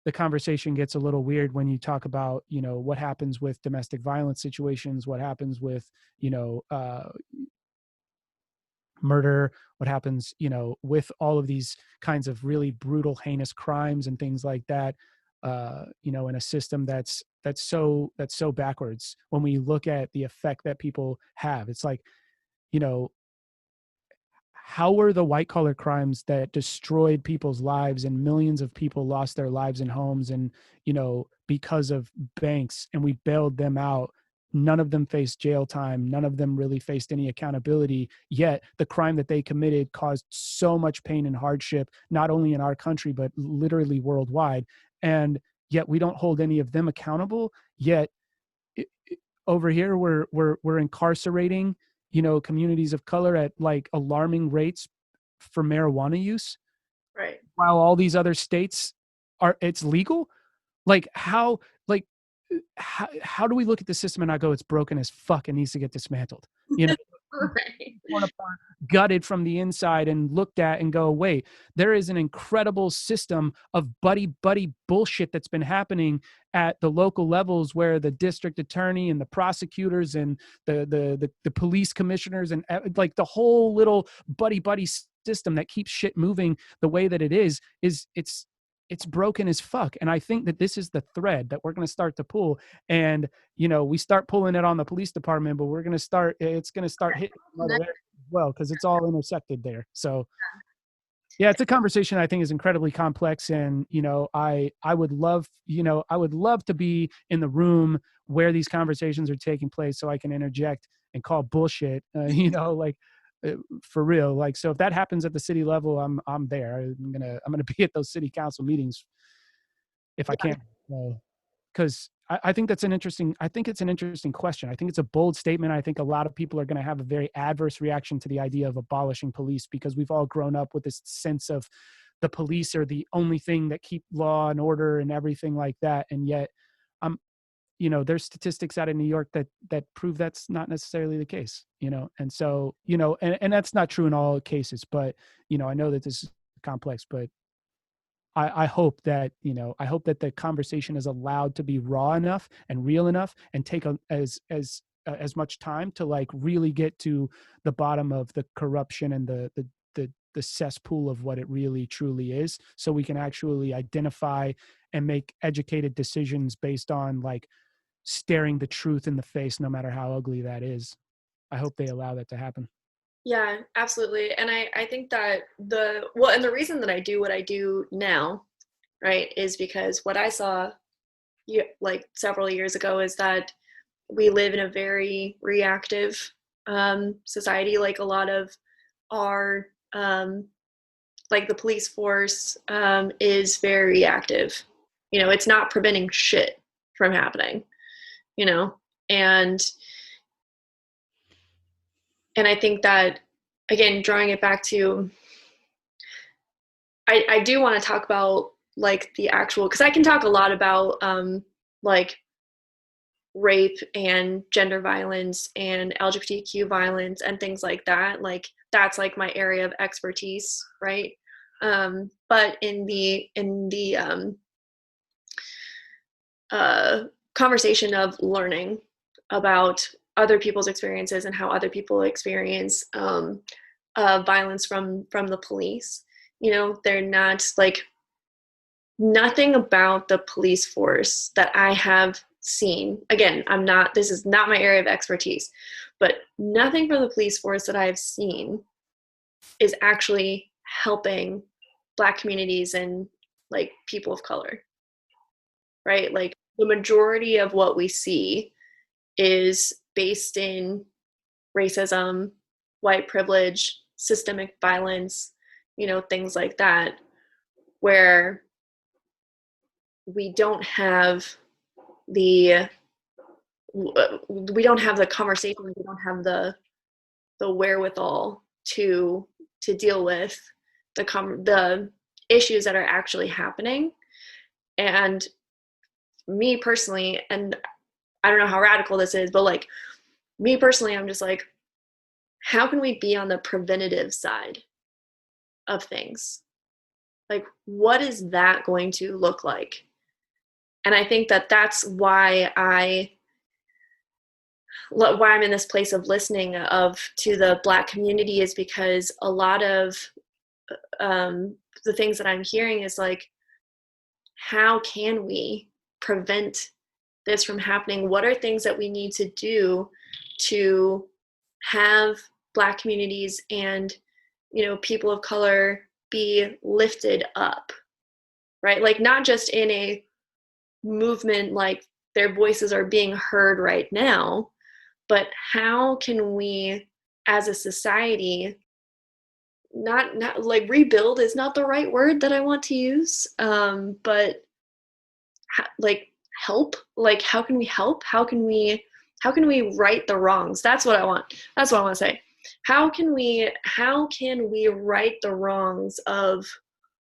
the conversation gets a little weird when you talk about, what happens with domestic violence situations, what happens with, murder, what happens, with all of these kinds of really brutal, heinous crimes and things like that. In a system that's so backwards. When we look at the effect that people have, it's like, you know, how were the white collar crimes that destroyed people's lives and millions of people lost their lives and homes, and because of banks, and we bailed them out, none of them faced jail time, none of them really faced any accountability, yet the crime that they committed caused so much pain and hardship, not only in our country but literally worldwide. And yet we don't hold any of them accountable. Yet over here we're incarcerating, communities of color at like alarming rates for marijuana use, Right. while all these other states it's legal. Like, how do we look at the system and not go, it's broken as fuck and needs to get dismantled? You know, Right. torn apart, gutted from the inside, and looked at and go, wait, there is an incredible system of buddy bullshit that's been happening at the local levels, where the district attorney and the prosecutors and the police commissioners and like the whole little buddy system that keeps shit moving the way that it is it's broken as fuck. And I think that this is the thread that we're going to start to pull. And, we start pulling it on the police department, but it's going to start hitting other areas as well, because it's all intersected there. So, yeah, it's a conversation I think is incredibly complex. And, I would love to be in the room where these conversations are taking place, so I can interject and call bullshit, like, for real. Like, so if that happens at the city level, I'm there. I'm gonna be at those city council meetings if I Yeah. can. Because I think it's an interesting question. I think it's a bold statement. I think a lot of people are going to have a very adverse reaction to the idea of abolishing police, because we've all grown up with this sense of the police are the only thing that keep law and order and everything like that. And yet, um, there's statistics out of New York that prove that's not necessarily the case. And so, and that's not true in all cases, but I know that this is complex, but I hope that, the conversation is allowed to be raw enough and real enough, and take as much time to like really get to the bottom of the corruption and the cesspool of what it really truly is, so we can actually identify and make educated decisions based on like staring the truth in the face, no matter how ugly that is. I hope they allow that to happen. Yeah, absolutely. And I think that and the reason that I do what I do now, right, is because what I saw like several years ago is that we live in a very reactive society. Like a lot of our like the police force is very reactive. It's not preventing shit from happening. You know, and I think that, again, drawing it back to, I do want to talk about like the actual, because I can talk a lot about like rape and gender violence and LGBTQ violence and things like that. Like that's like my area of expertise, right? But in the uh, conversation of learning about other people's experiences and how other people experience violence from the police, they're not like, nothing about the police force that I have seen, again, this is not my area of expertise, but nothing from the police force that I've seen is actually helping Black communities and like people of color, right? Like the majority of what we see is based in racism, white privilege, systemic violence, things like that. where we don't have the conversation, we don't have the wherewithal to deal with the issues that are actually happening. And me personally, and I don't know how radical this is, but like me personally, I'm just like, how can we be on the preventative side of things? Like, what is that going to look like? And I think that that's why I'm in this place of listening to the Black community, is because a lot of the things that I'm hearing is like, how can we prevent this from happening? What are things that we need to do to have Black communities and, people of color be lifted up, right? Like, not just in a movement like their voices are being heard right now, but how can we as a society, not like, rebuild is not the right word that I want to use, but like, help, like, how can we help, how can we right the wrongs? That's what I want to say. How can we right the wrongs of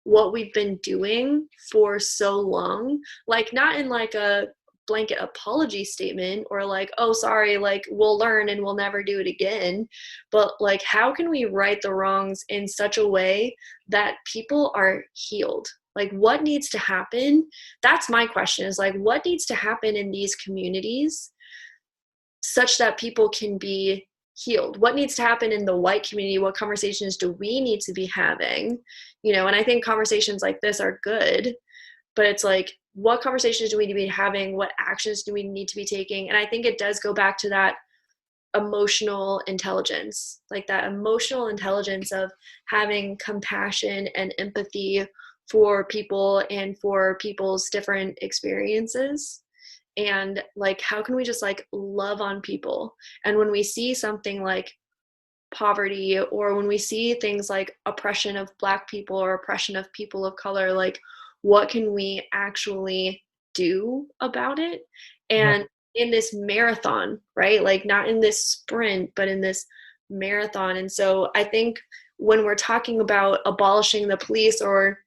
what we've been doing for so long? Like, not in like a blanket apology statement, or like, oh, sorry, like, we'll learn and we'll never do it again, but like, how can we right the wrongs in such a way that people are healed? Like, what needs to happen? That's my question, is like, what needs to happen in these communities such that people can be healed? What needs to happen in the white community? What conversations do we need to be having? And I think conversations like this are good, but it's like, what conversations do we need to be having? What actions do we need to be taking? And I think it does go back to that emotional intelligence, like that emotional intelligence of having compassion and empathy for people and for people's different experiences. And like, how can we just like love on people? And when we see something like poverty, or when we see things like oppression of Black people or oppression of people of color, like, what can we actually do about it? Right. And in this marathon, right? Like, not in this sprint, but in this marathon. And so I think when we're talking about abolishing the police, or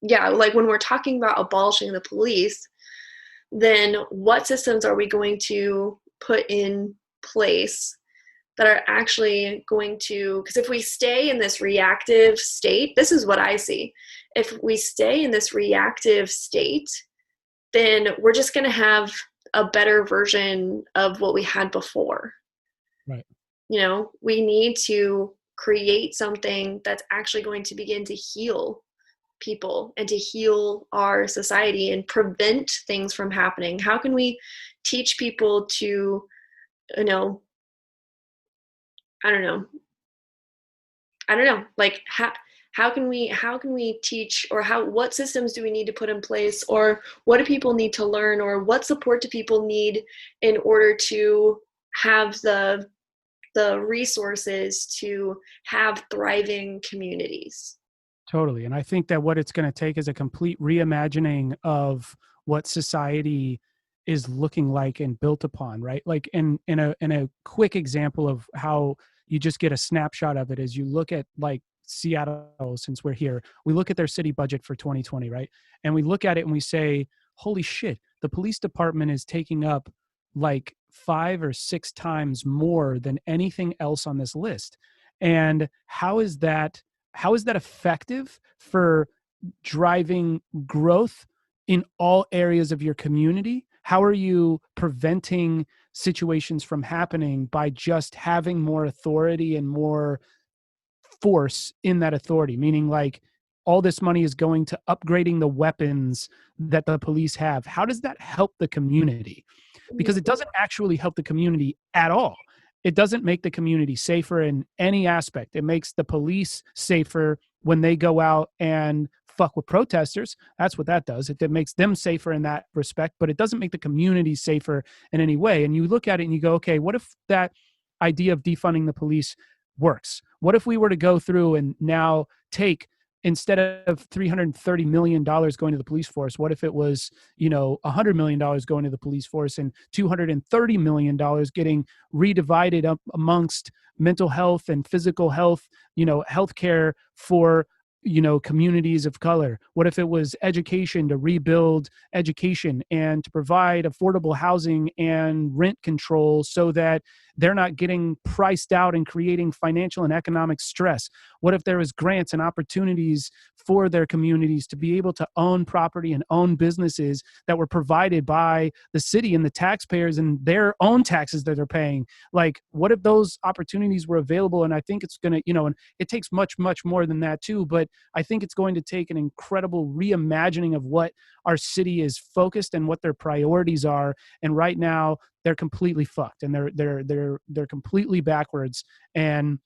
yeah, like, when we're talking about abolishing the police, then what systems are we going to put in place that are actually going to, because if we stay in this reactive state, this is what I see. If we stay in this reactive state, then we're just going to have a better version of what we had before. Right. We need to create something that's actually going to begin to heal people and to heal our society and prevent things from happening. How can we teach people to, I don't know. Like, how can we teach, or what systems do we need to put in place, or what do people need to learn, or what support do people need in order to have the resources to have thriving communities? Totally. And I think that what it's going to take is a complete reimagining of what society is looking like and built upon, right? Like, in a quick example of how you just get a snapshot of it is, you look at like Seattle, since we're here, we look at their city budget for 2020, right? And we look at it and we say, holy shit, the police department is taking up like 5 or 6 times more than anything else on this list. And how is that effective for driving growth in all areas of your community? How are you preventing situations from happening by just having more authority and more force in that authority? Meaning, like, all this money is going to upgrading the weapons that the police have. How does that help the community? Because it doesn't actually help the community at all. It doesn't make the community safer in any aspect. It makes the police safer when they go out and fuck with protesters. That's what that does. It makes them safer in that respect, but it doesn't make the community safer in any way. And you look at it and you go, okay, what if that idea of defunding the police works? What if we were to go through and now take, instead of $330 million going to the police force, what if it was, $100 million going to the police force and $230 million getting redivided up amongst mental health and physical health, healthcare for, communities of color? What if it was education, to rebuild education and to provide affordable housing and rent control so that they're not getting priced out and creating financial and economic stress? What if there was grants and opportunities for their communities to be able to own property and own businesses that were provided by the city and the taxpayers and their own taxes that they're paying? Like, what if those opportunities were available? And I think it's going to, and it takes much, much more than that too, but I think it's going to take an incredible reimagining of what our city is focused and what their priorities are. And right now they're completely fucked, and they're completely backwards. And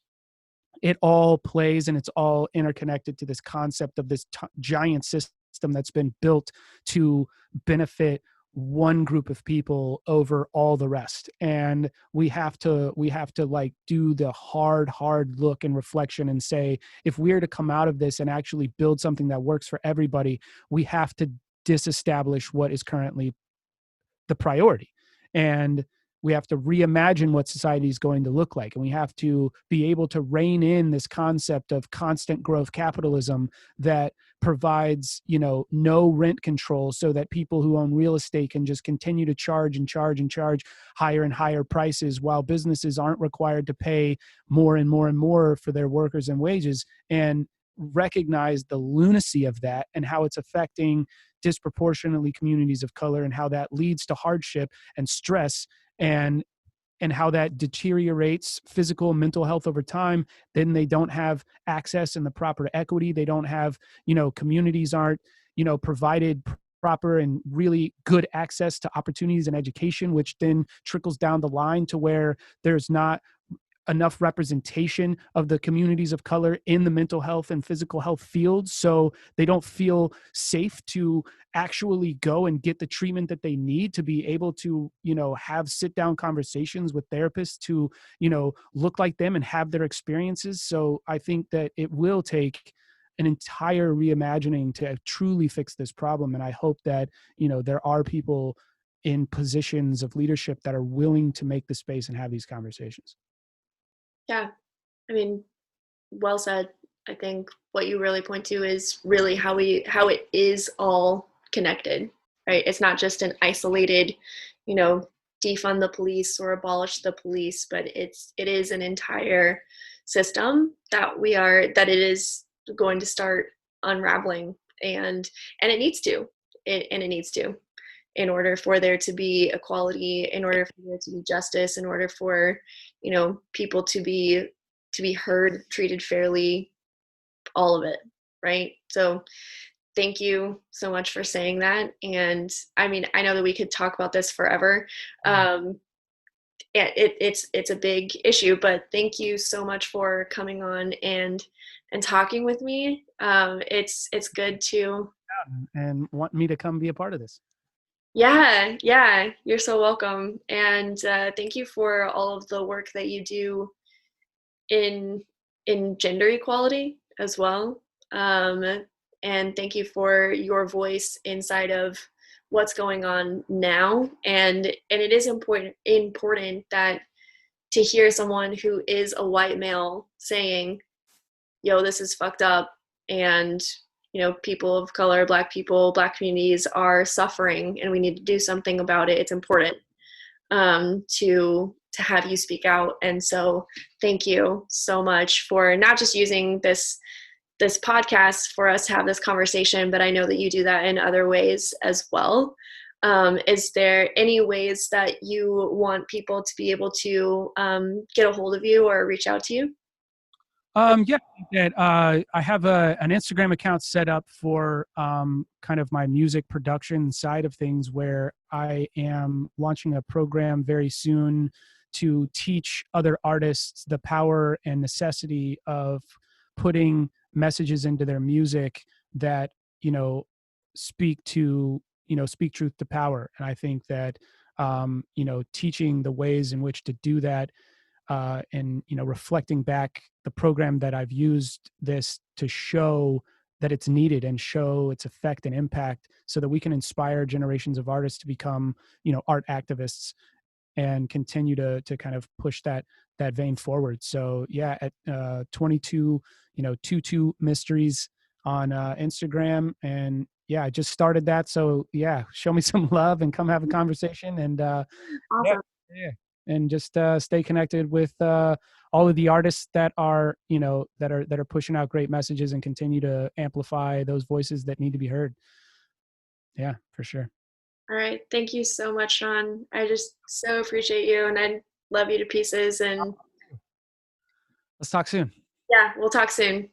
it all plays and it's all interconnected to this concept of this giant system that's been built to benefit one group of people over all the rest. And we have to like do the hard look and reflection and say, if we're to come out of this and actually build something that works for everybody, we have to disestablish what is currently the priority. And we have to reimagine what society is going to look like. And we have to be able to rein in this concept of constant growth capitalism that provides, no rent control, so that people who own real estate can just continue to charge and charge and charge higher and higher prices, while businesses aren't required to pay more and more and more for their workers and wages. And recognize the lunacy of that and how it's affecting disproportionately communities of color, and how that leads to hardship and stress, and how that deteriorates physical and mental health over time. Then they don't have access and the proper equity. They don't have, communities aren't, provided proper and really good access to opportunities and education, which then trickles down the line to where there's not enough representation of the communities of color in the mental health and physical health fields. So they don't feel safe to actually go and get the treatment that they need to be able to, have sit down conversations with therapists who, look like them and have their experiences. So I think that it will take an entire reimagining to truly fix this problem. And I hope that, there are people in positions of leadership that are willing to make the space and have these conversations. Yeah. I mean, well said. I think what you really point to is really how it is all connected, right? It's not just an isolated, defund the police or abolish the police, but it is an entire system that it is going to start unraveling, and it needs to. It needs to, in order for there to be equality, in order for there to be justice, in order for, people to be heard, treated fairly, all of it, right? So thank you so much for saying that. And I mean, I know that we could talk about this forever. It's a big issue, but thank you so much for coming on and talking with me. It's good to, and want me to come be a part of this. yeah, you're so welcome. And thank you for all of the work that you do in gender equality as well. And thank you for your voice inside of what's going on now. And it is important that to hear someone who is a white male saying, yo, this is fucked up, and people of color, black people, black communities are suffering, and we need to do something about it. It's important to have you speak out. And so thank you so much for not just using this podcast for us to have this conversation, but I know that you do that in other ways as well. Is there any ways that you want people to be able to get a hold of you or reach out to you? Yeah, I have an Instagram account set up for kind of my music production side of things, where I am launching a program very soon to teach other artists the power and necessity of putting messages into their music that, speak truth to power. And I think that, teaching the ways in which to do that, and reflecting back the program that I've used this to show that it's needed and show its effect and impact so that we can inspire generations of artists to become, art activists and continue to kind of push that vein forward. So yeah, at 22, 22 mysteries on Instagram. And yeah, I just started that. So yeah, show me some love and come have a conversation. And yeah, Awesome. yeah. And just stay connected with all of the artists that are, that are pushing out great messages and continue to amplify those voices that need to be heard. Yeah, for sure. All right. Thank you so much, Shaun. I just so appreciate you and I love you to pieces. And Let's talk soon. yeah, we'll talk soon.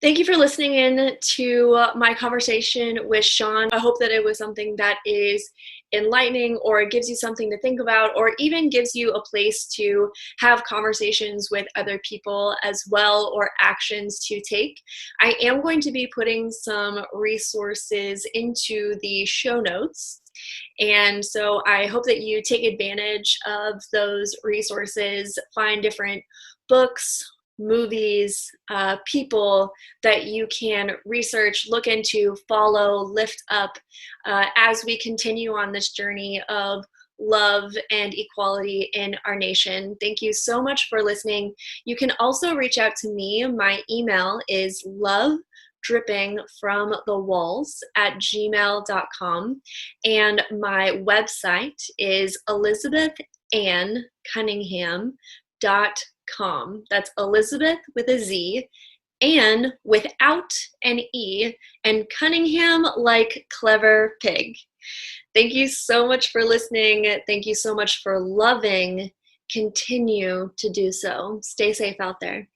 Thank you for listening in to my conversation with Shaun. I hope that it was something that is enlightening or gives you something to think about or even gives you a place to have conversations with other people as well or actions to take. I am going to be putting some resources into the show notes. And so I hope that you take advantage of those resources, find different books, movies, people that you can research, look into, follow, lift up as we continue on this journey of love and equality in our nation. Thank you so much for listening. You can also reach out to me. My email is lovedrippingfromthewalls@gmail.com. And my website is elizabethannecunningham.com. That's Elizabeth with a Z, Anne without an E, and Cunningham like clever pig. Thank you so much for listening. Thank you so much for loving. Continue to do so. Stay safe out there.